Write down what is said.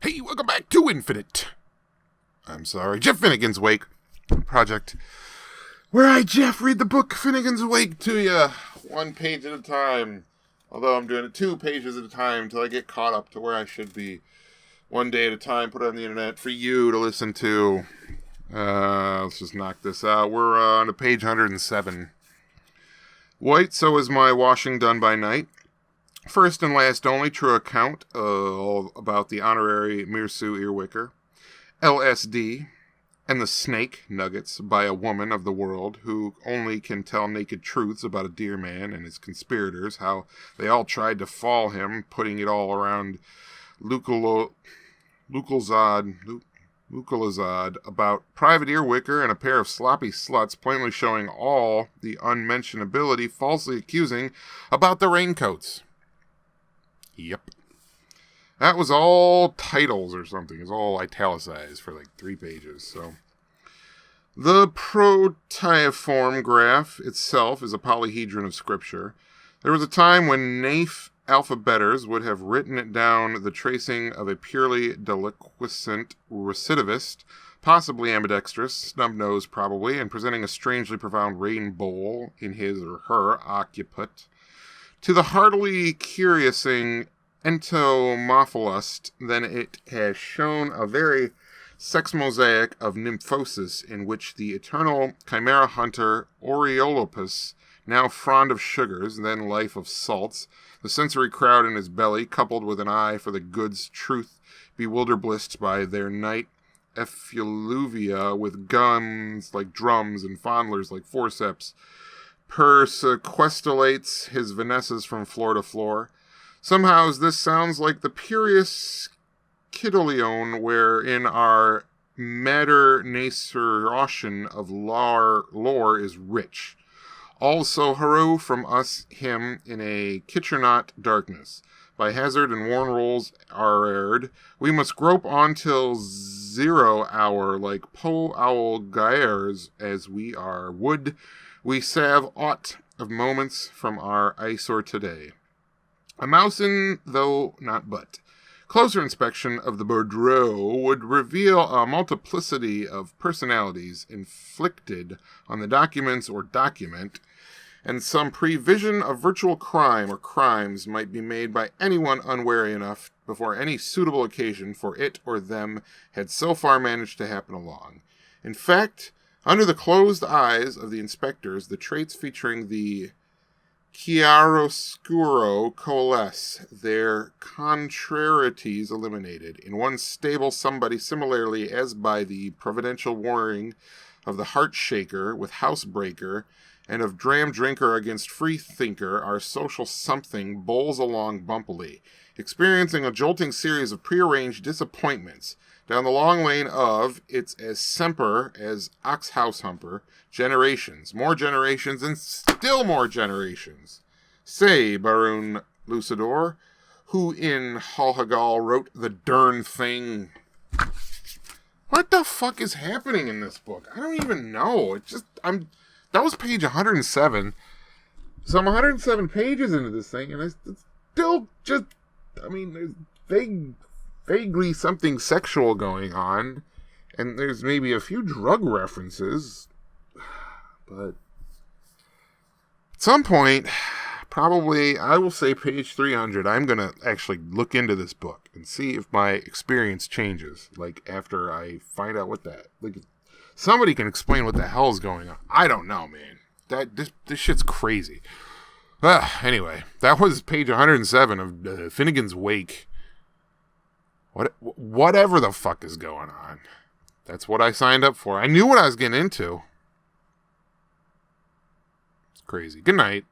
Hey, welcome back to Jeff Finnegan's Wake project, where I, Jeff, read the book Finnegan's Wake to you, one page at a time. Although I'm doing it 2 pages at a time until I get caught up to where I should be. One day at a time, put it on the internet for you to listen to. Let's just knock this out. We're on to page 107. White, so is my washing done by night. First and last only true account about the honorary Mirsu Earwicker, LSD, and the snake nuggets by a woman of the world who only can tell naked truths about a dear man and his conspirators, how they all tried to fall him, putting it all around Lukulazad about Private Earwicker and a pair of sloppy sluts plainly showing all the unmentionability, falsely accusing about the raincoats. Yep. That was all titles or something. It was all italicized for like 3 pages. So the proteoform graph itself is a polyhedron of scripture. There was a time when naif alphabeters would have written it down the tracing of a purely deliquescent recidivist, possibly ambidextrous, snub-nosed probably, and presenting a strangely profound rainbow in his or her occiput, to the heartily curiousing entomophilust, then it has shown a very sex mosaic of nymphosis in which the eternal chimera hunter Aureolopus, now fond of sugars, then life of salts, the sensory crowd in his belly, coupled with an eye for the goods truth, bewilderblissed by their night effluvia with gums like drums and fondlers like forceps, persequestulates his Vanessas from floor to floor. Somehow this sounds like the purius Kidoleon, wherein our matter ocean of lore is rich. Also hurrah from us him in a kitchernot darkness. By hazard and worn rolls are aired, we must grope on till 0 hour like po owl gyres as we are. Would we salve aught of moments from our eyesore today. A mousin, though not but. Closer inspection of the Bordeaux would reveal a multiplicity of personalities inflicted on the documents or document, and some prevision of virtual crime or crimes might be made by anyone unwary enough before any suitable occasion for it or them had so far managed to happen along. In fact, under the closed eyes of the inspectors, the traits featuring the chiaroscuro coalesce, their contrarieties eliminated. In one stable somebody, similarly as by the providential warning of the heart shaker with housebreaker, and of dram drinker against free thinker, our social something bowls along bumpily, experiencing a jolting series of prearranged disappointments, down the long lane of, it's as semper as ox house humper, generations, more generations, and still more generations. Say, Baron Lucidor, who in Halhagal wrote the darn thing. What the fuck is happening in this book? I don't even know. That was page 107. So I'm 107 pages into this thing, and it's still just, there's vaguely something sexual going on, and there's maybe a few drug references, but at some point, probably, I will say page 300, I'm going to actually look into this book and see if my experience changes, after I find out what somebody can explain what the hell is going on. I don't know, man. This shit's crazy. Anyway, that was page 107 of Finnegan's Wake. Whatever the fuck is going on. That's what I signed up for. I knew what I was getting into. It's crazy. Good night.